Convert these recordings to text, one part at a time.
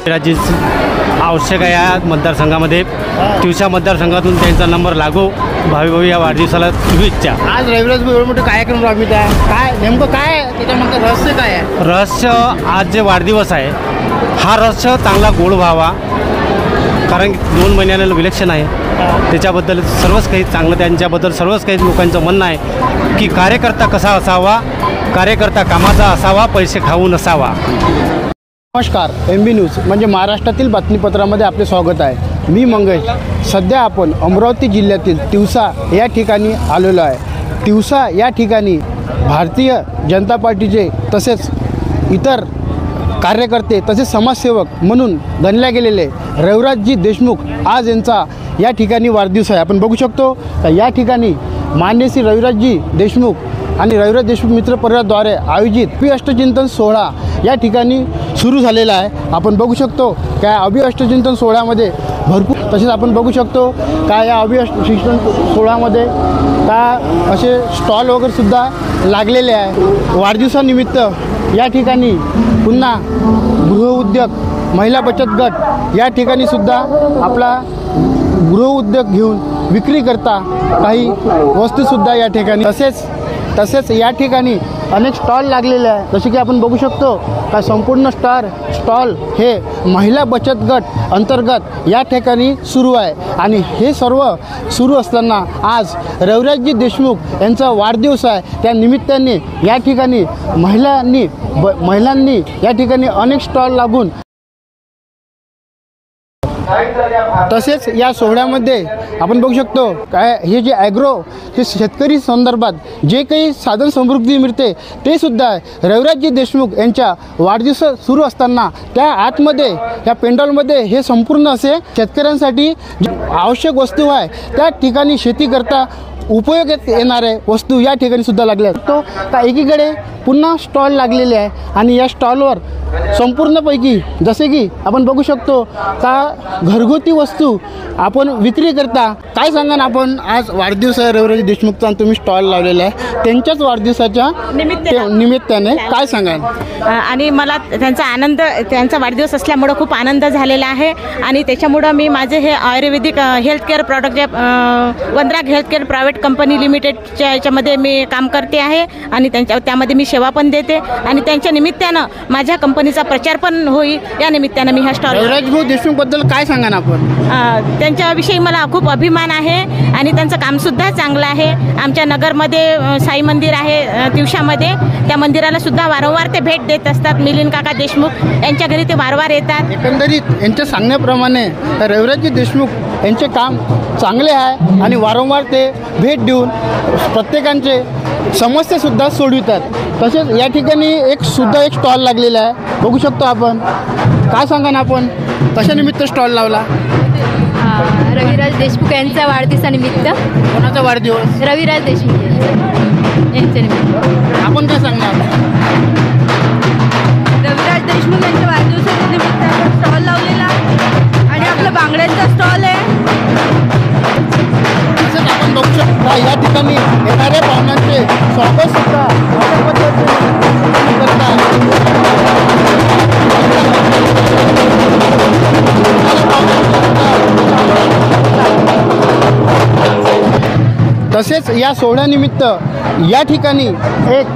राज्य आवश्यक आहे या मतदारसंघामध्ये। तिवसा मतदारसंघातून त्यांचा नंबर लागो। भावी या वाढदिवसाला शुभेच्छा। आज रविराज एवढं मोठं कार्यक्रम राबवित आहे, काय नेमकं काय त्याच्यामध्ये रहस्य काय आहे? रहस्य आज जे वाढदिवस आहे हा रहस्य चांगला गोड व्हावा, कारण 2 महिन्यानं इलेक्शन आहे। त्याच्याबद्दल सर्वच काही चांगलं, त्यांच्याबद्दल सर्वच काही लोकांचं म्हणणं आहे की कार्यकर्ता कसा असावा, कार्यकर्ता कामाचा असावा, पैसे खाऊ नसावा। नमस्कार, MB न्यूज म्हणजे महाराष्ट्रातील बातमीपत्रामध्ये आपले स्वागत आहे। मी मंगेश। सध्या आपण अमरावती जिल्ह्यातील तिवसा या ठिकाणी आलेलो आहे। तिवसा या ठिकाणी भारतीय जनता पार्टीचे तसेच इतर कार्यकर्ते तसेच समाजसेवक म्हणून गणल्या गेलेले रविराजजी देशमुख आज यांचा या ठिकाणी वाढदिवस आहे। आपण बघू शकतो या ठिकाणी मान्य श्री रविराजजी देशमुख आणि रविराज देशमुख मित्र परिवाराद्वारे आयोजित अष्टचिंतन सोहळा या ठिकाणी सुरू झालेला आहे। आपण बघू शकतो काय अष्टचिंतन सोहळ्यामध्ये भरपूर, तसेच आपण बघू शकतो काय या अष्टचिंतन सोहळ्यामध्ये का असे स्टॉल वगैरे सुद्धा लागलेले आहे। वाढदिवसानिमित्त या ठिकाणी पुन्हा गृहउद्योग, महिला बचत गट या ठिकाणी सुद्धा आपला गृहउद्योग घेऊन विक्री करता काही वस्तूसुद्धा या ठिकाणी, तसेच या ठिकाणी अनेक स्टॉल लागलेले आहे। जसे की आपण बघू शकतो का संपूर्ण स्टॉल हे महिला बचत गट अंतर्गत या ठिकाणी सुरू आहे। आणि हे सर्व सुरू असताना आज रविराजजी देशमुख यांचा वाढदिवस आहे। त्या निमित्ताने या ठिकाणी महिलांनी या ठिकाणी अनेक स्टॉल लागून, तसेच या सोहळ्यामध्ये आपण बघू शकतो काय हे जे ॲग्रो हे शेतकरी संदर्भात जे काही साधन समृद्धी मिळते ते सुद्धा रविराजजी देशमुख यांच्या वाढदिवस सुरू असताना त्या आतमध्ये या पेंडॉलमध्ये हे संपूर्ण असे शेतकऱ्यांसाठी आवश्यक वस्तू आहे त्या ठिकाणी शेती करता उपयोगात येणारे वस्तू या ठिकाणी सुद्धा लागल्या तो का एकीकडे पुन्हा स्टॉल लागलेले आहे। आणि या स्टॉलवर संपूर्णपैकी जसे की आपण बघू शकतो का घरगुती वस्तू आपण विक्री करता। काय सांगा ना, आपण आज वाढदिवस आहे रविराज देशमुखचा आणि तुम्ही स्टॉल लावलेला आहे त्यांच्याच वाढदिवसाच्या निमित्ताने काय सांगाल? आणि मला त्यांचा वाढदिवस असल्यामुळं खूप आनंद झालेला आहे। आणि त्याच्यामुळं मी माझे हे आयुर्वेदिक हेल्थकेअर प्रॉडक्ट जे वंद्रा हेल्थकेअर प्रायव्हेट कंपनी लिमिटेडच्या याच्यामध्ये मी काम करते आहे आणि त्यामध्ये मी सेवा पण देते आणि त्यांच्या निमित्तानं माझ्या कंपनीचा प्रचार पण होईल या निमित्तानं मी हा स्टॉल। रविराज देशमुखबद्दल काय सांगा ना आपण? त्यांच्याविषयी मला खूप अभिमान आहे आणि त्यांचं कामसुद्धा चांगलं आहे। आमच्या नगरमध्ये साई मंदिर आहे तिवशामध्ये, त्या मंदिराला सुद्धा वारंवार ते भेट देत असतात। मिलिंद काका देशमुख यांच्या घरी ते वारंवार येतात। एकंदरीत यांच्या सांगण्याप्रमाणे रविराजजी देशमुख यांचे काम चांगले आहे आणि वारंवार ते भेट देऊन प्रत्येकांचे समस्यासुद्धा सोडवितात। तसेच या ठिकाणी एक स्टॉल लागलेला आहे, बघू शकतो आपण। काय सांगा ना आपण कशानिमित्त स्टॉल लावला? रविराज देशमुख यांच्या वाढदिवसानिमित्त। कोणाचा वाढदिवस? रविराज देशमुख यांच्या निमित्त। आपण काय सांगणार? रविराज देशमुख यांच्या वाढदिवसाच्या निमित्त आपण स्टॉल लावलेला आणि आपला बांगड्यांचा स्टॉल आहे। तसंच आपण बघू शकता या ठिकाणी येणाऱ्या पाहुण्यांचे स्वागत सुद्धा तसेच या सोहळ्यानिमित्त या ठिकाणी एक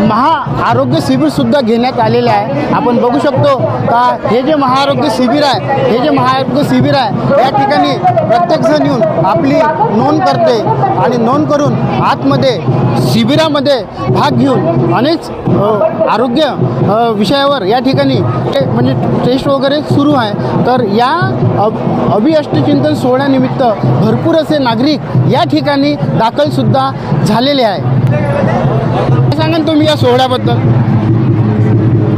महाआरोग्य शिबिरसुद्धा घेण्यात आलेलं आहे। आपण बघू शकतो का हे जे महाआरोग्य शिबिर आहे या ठिकाणी प्रत्येकजण येऊन आपली नोंद करते आणि नोंद करून आतमध्ये शिबिरामध्ये भाग घेऊन अनेक आरोग्य विषयावर या ठिकाणी म्हणजे टेस्ट वगैरे सुरू आहे। तर या अष्टचिंतन सोहळ्यानिमित्त भरपूर असे नागरिक या ठिकाणी दाखलसुद्धा झालेले आहे। काय सांगाल तुम्ही या सोहळ्याबद्दल?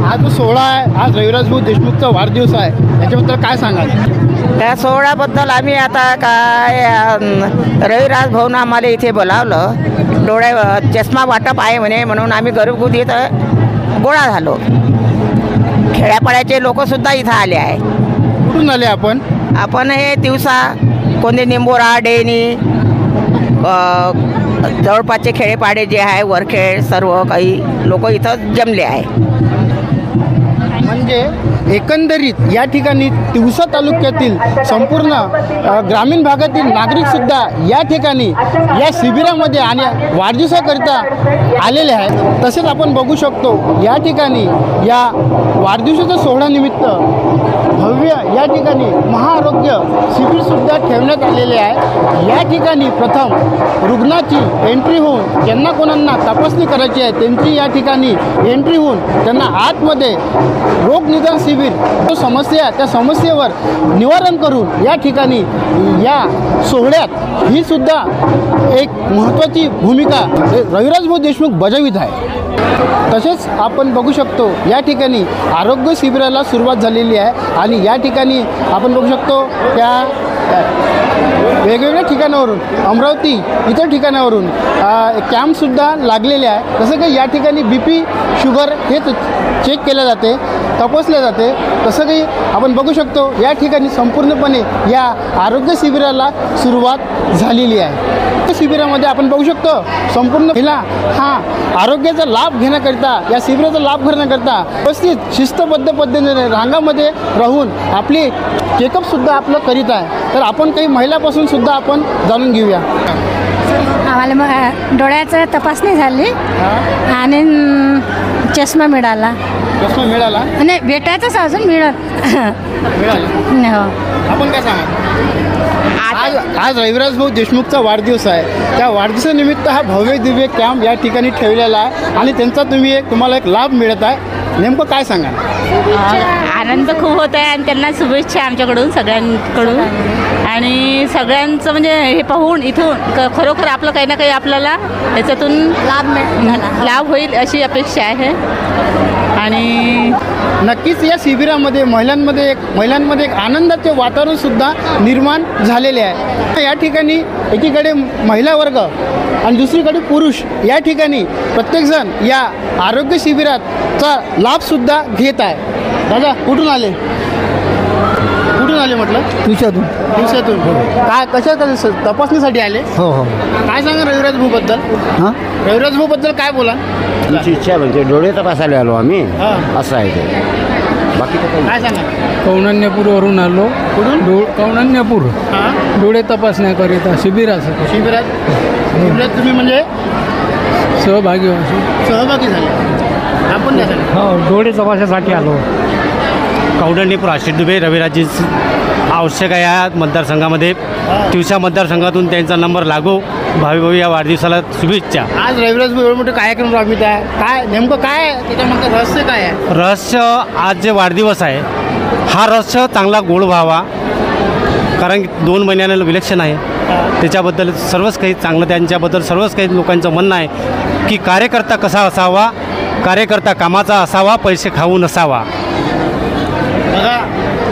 आज जो सोहळा आहे, आज रविराज देशमुखचा वाढदिवस आहे, याच्याबद्दल काय सांगाल? त्या सोहळ्याबद्दल आम्ही आता काय रविराज भाऊनं आम्हाला इथे बोलावलं, चष्मा वाटप आहे म्हणे, म्हणून आम्ही घरगुती इथं गोळा झालो। खेड्यापाड्याचे लोकसुद्धा इथं आले आहे। कुठून आले आपण? आपण हे तिवसा, कोणते निंबोरा, डेनी, जवळपासचे खेडेपाडे जे आहे, वरखेड, सर्व काही लोक इथं जमले आहे। म्हणजे एकंदरीत या ठिकाणी तिवसा तालुक्यातील संपूर्ण ग्रामीण भागातील नागरिकसुद्धा या ठिकाणी या शिबिरामध्ये आणि वाढदिवसाकरिता आलेले आहेत. तसेच आपण बघू शकतो या ठिकाणी या वाढदिवसाच्या सोहळ्यानिमित्त भव्य या ठिकाणी महाआरोग्य शिबिरसुद्धा ठेवण्यात आलेले आहे. या ठिकाणी प्रथम रुग्णाची एंट्री होऊन ज्यांना कोणांना तपासणी करायची आहे त्यांची या ठिकाणी एंट्री होऊन त्यांना आतमध्ये रोग निदान शिबिर जो समस्या त्या समस्येवर निवारण करून या ठिकाणी या सोहळ्यात ही सुद्धा एक महत्त्वाची भूमिका रविराज भाऊ देशमुख बजावित आहे. तसेच आपण बघू शकतो या ठिकाणी आरोग्य शिबिराला सुरुवात झालेली आहे आणि या ठिकाणी आपण बघू शकतो त्या वेगवेगळ्या ठिकाणावरून अमरावती इतर ठिकाणावरून कॅम्पसुद्धा लागलेले आहे. जसं की या ठिकाणी BP शुगर हे चेक केले जाते तपासले जाते. तसं काही आपण बघू शकतो या ठिकाणी संपूर्णपणे या आरोग्य शिबिराला सुरुवात झालेली आहे. शिबिरामध्ये आपण बघू शकतो संपूर्ण महिला हा आरोग्याचा लाभ घेण्याकरिता या शिबिराचा लाभ घेण्याकरिता व्यवस्थित शिस्तबद्ध पद्धतीने रांगामध्ये राहून आपली चेकअपसुद्धा आपलं करीत आहे. तर आपण काही महिलापासून सुद्धा आपण जाणून घेऊया. आम्हाला मग डोळ्याचं तपासणी झाली आणि चष्मा मिळाला. चष्मा मिळाला नाही भेटायचंच अजून मिळाला. हो. आपण काय सांगा आज रविराज भाऊ देशमुखचा वाढदिवस आहे. त्या वाढदिवसानिमित्त हा भव्य दिव्य कॅम्प या ठिकाणी ठेवलेला आहे आणि त्यांचा तुम्हाला एक लाभ मिळत आहे. नेमकं काय सांगा? आनंद खूप होत आहे आणि त्यांना शुभेच्छा आमच्याकडून सगळ्यांकडून. आणि सगळ्यांचं म्हणजे हे पाहून इथून खरोखर आपलं काही ना काही आपल्याला याच्यातून लाभ होईल अशी अपेक्षा आहे. आणि नक्कीच या शिबिरामध्ये महिलांमध्ये एक आनंदाचे वातावरणसुद्धा निर्माण झालेले आहे. या ठिकाणी एकीकडे महिला वर्ग आणि दुसरीकडे पुरुष या ठिकाणी प्रत्येकजण या आरोग्य शिबिराचा लाभसुद्धा घेत आहे. दादा कुठून आले म्हटलं? दिवसातून काय कशा तपासणीसाठी आले? हो. काय सांगा रविराज भाऊबद्दल? रविराज भाऊबद्दल काय बोला? तुमची इच्छा म्हणजे डोळे तपासायला आलो आम्ही. असं आहे ते. बाकी काय सांगा? कौंडण्यपूरवरून आलो. कुठून? कौंडण्यपूर. डोळे तपासण्याकरिता शिबिरात तुम्ही म्हणजे सहभागी झाले. आपण काय सांगा? हो, डोळे तपासण्यासाठी आलो. कौंडण्यपूर आशिष दुबे रविराजी आवश्यक आहे या मतदारसंघामध्ये. तिवसा मतदारसंघातून त्यांचा नंबर लागू. भावी या वाढदिवसाला शुभेच्छा. आज रविराज भाऊ एवढं मोठे कार्यक्रम राबवित आहे. काय नेमकं काय त्याच्यामध्ये रहस्य काय आहे? रहस्य आज जे वाढदिवस आहे हा रहस्य चांगला गोड व्हावा. कारण 2 महिन्यानं इलेक्शन आहे. त्याच्याबद्दल सर्वच काही चांगलं त्यांच्याबद्दल सर्वच काही लोकांचं म्हणणं आहे की कार्यकर्ता कसा असावा, कार्यकर्ता कामाचा असावा, पैसे खाऊ नसावा.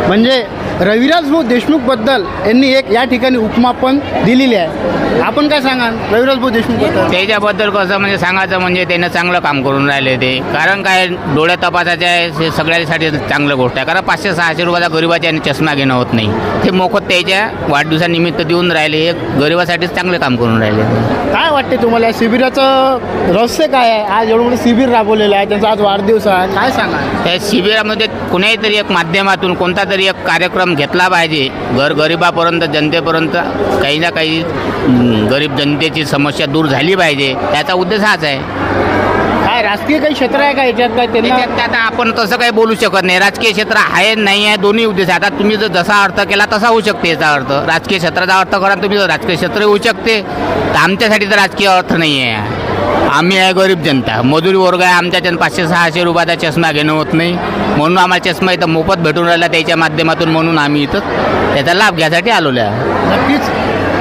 म्हणजे रविराज भाऊ देशमुखबद्दल यांनी एक या ठिकाणी उपमा पण दिलेली आहे. आपण काय सांगा रविराज भाऊ देशमुखबद्दल? त्याच्याबद्दल कसं म्हणजे सांगायचं म्हणजे त्यानं चांगलं काम करून राहिले ते. कारण काय डोळ्या तपासायचे आहे हे सगळ्यांसाठी चांगलं गोष्ट आहे. कारण 500-600 रुपयाचा गरिबाच्या आणि चष्मा घेणं होत नाही. ते मोफत त्याच्या वाढदिवसानिमित्त देऊन राहिले. हे गरिबासाठीच चांगलं काम करून राहिले. काय वाटते तुम्हाला शिबिराचं रहस्य काय आहे? आज एवढं मोठं शिबिर राबवलेलं आहे, त्यांचा आज वाढदिवस आहे. काय सांगा? त्या शिबिरामध्ये कुणाही तरी एक माध्यमातून कोणता तरी एक कार्यक्रम घेतला पाहिजे. गरिबापर्यंत जनतेपर्यंत काही ना काही गरीब जनतेची समस्या दूर झाली पाहिजे. त्याचा उद्देश हाच आहे. काय राजकीय काही क्षेत्र आहे का याच्यात? काय त्याच्यात आता आपण तसं काही बोलू शकत नाही. राजकीय क्षेत्र आहे नाही आहे दोन्ही उद्देश. आता तुम्ही जर जसा अर्थ केला तसा होऊ शकते. याचा अर्थ राजकीय क्षेत्राचा अर्थ करा तुम्ही राजकीय क्षेत्र होऊ शकते. तर आमच्यासाठी तर राजकीय अर्थ नाही आहे. आम्ही आहे गरीब जनता, मजुरी वर्ग आहे. आमच्याच्यानं 500-600 रुपयाचा चष्मा घेणं होत नाही. म्हणून आम्हाला चष्मा इथं मोफत भेटून राहिला त्याच्या माध्यमातून. म्हणून आम्ही इथं त्याचा लाभ घ्यायसाठी आलेलो आहे. नक्कीच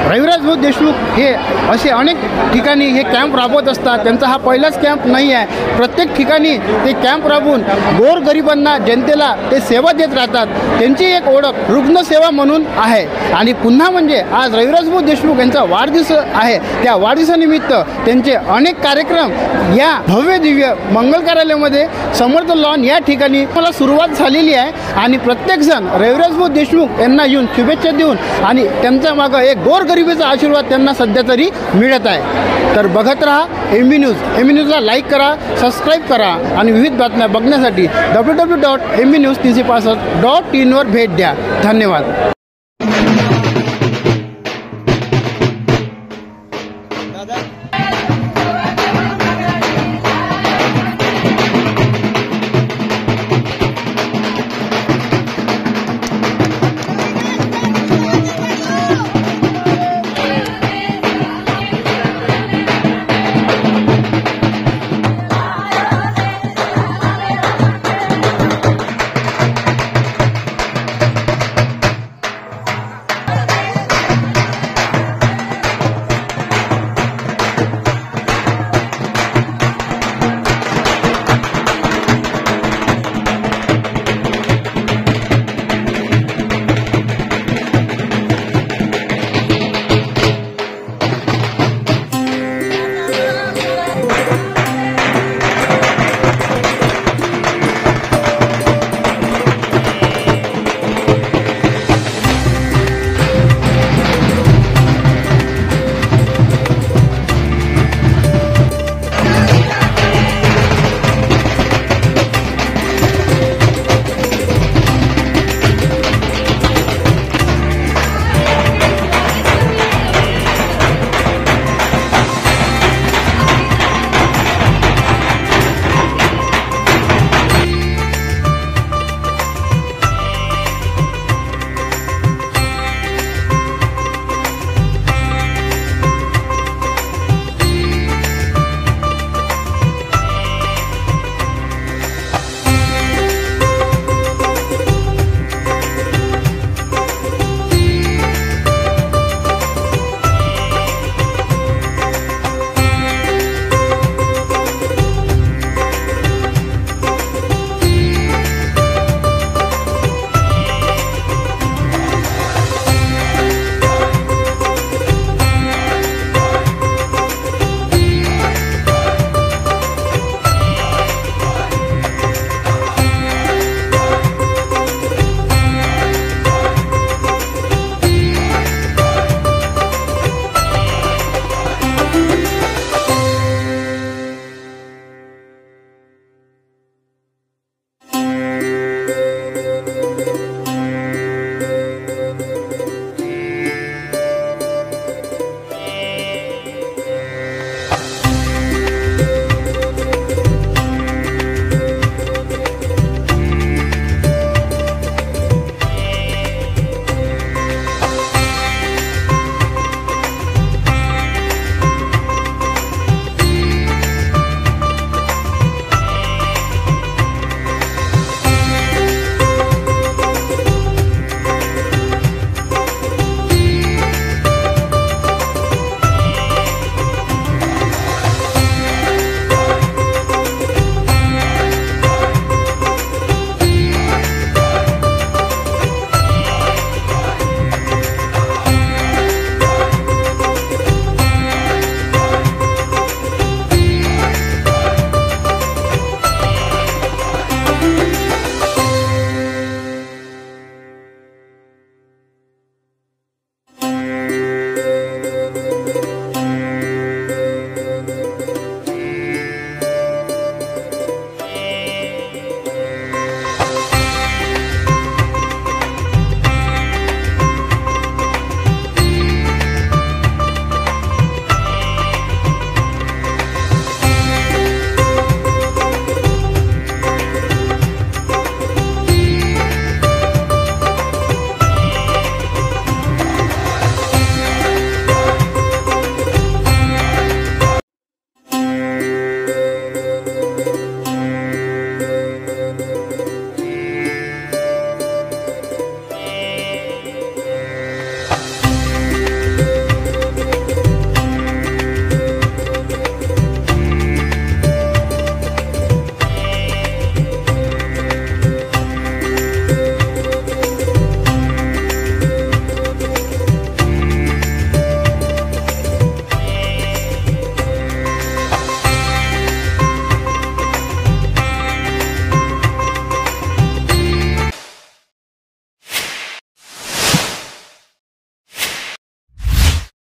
रविराज भाऊ देशमुख हे असे अनेक ठिकाणी हे कॅम्प राबवत असतात. त्यांचा हा पहिलाच कॅम्प नाही आहे. प्रत्येक ठिकाणी ते कॅम्प राबवून गोरगरिबांना जनतेला ते सेवा देत राहतात. त्यांची एक ओळख रुग्णसेवा म्हणून आहे. आणि पुन्हा म्हणजे आज रविराज भाऊ देशमुख यांचा वाढदिवस आहे. त्या वाढदिवसानिमित्त त्यांचे अनेक कार्यक्रम या भव्य दिव्य मंगल कार्यालयामध्ये समर्थ लॉन या ठिकाणी मला सुरुवात झालेली आहे. आणि प्रत्येकजण रविराज भाऊ देशमुख यांना येऊन शुभेच्छा देऊन आणि त्यांच्या मागं एक गोरगरीब गोरगरिबाचा आशीर्वाद त्यांना सध्या तरी मिळत आहे. तर बघत राहा MB न्यूज. MB न्यूजला लाईक करा, सबस्क्राईब करा आणि विविध बातम्या बघण्यासाठी www.mbnews365.in वर भेट द्या. धन्यवाद.